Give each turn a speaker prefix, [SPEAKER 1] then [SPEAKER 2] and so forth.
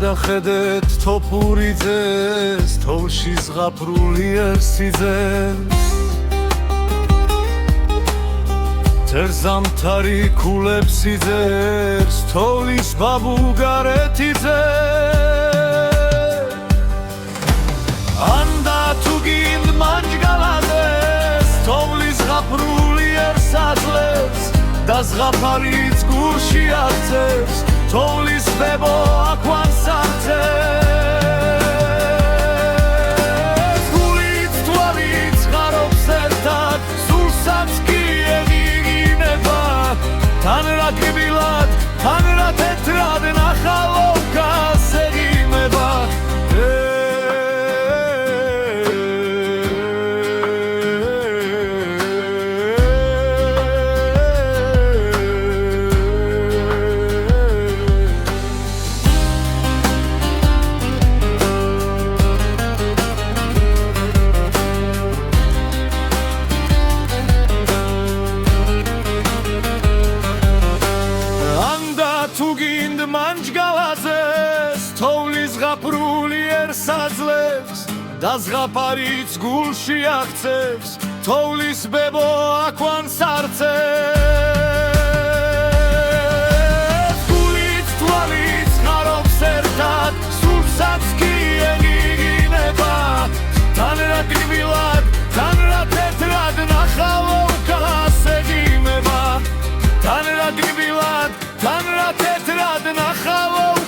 [SPEAKER 1] გადახედეთ თოფურიძეს, თოვლში ზღაპრულიერსიძეს. თერზამთარი ქულებს იძებს, თოვლის ბაბულგარეთიძე. ანდა თუ გინდ მანჯგალაძეს, თოვლის ზღაპრულიერსაძლებს და ზღაპარიც გულში აღწევს, თოვლის ბებო აქვან სარწევს. გულით თვალით ხარობს ერთად, სულსაც კი ეღიგინება, თან რა კბილად, თან რა თეთრად ნახალოვკას ეღიმება. მანჯგალაძეს, თოვლის ზღაპრულიერსაძლებს და ზღაპარიც გულში აღწევს, თოვლის ბებო აქვან სარწევს. გულით თვალით ხარობს ერთად, სულსაც კი ეღიგინება, თან რა კბილად, თან რა თეთრად ნახალოვკას ეღიმება. თან რა კბილად, თან რა თეთრად ნახალოვკას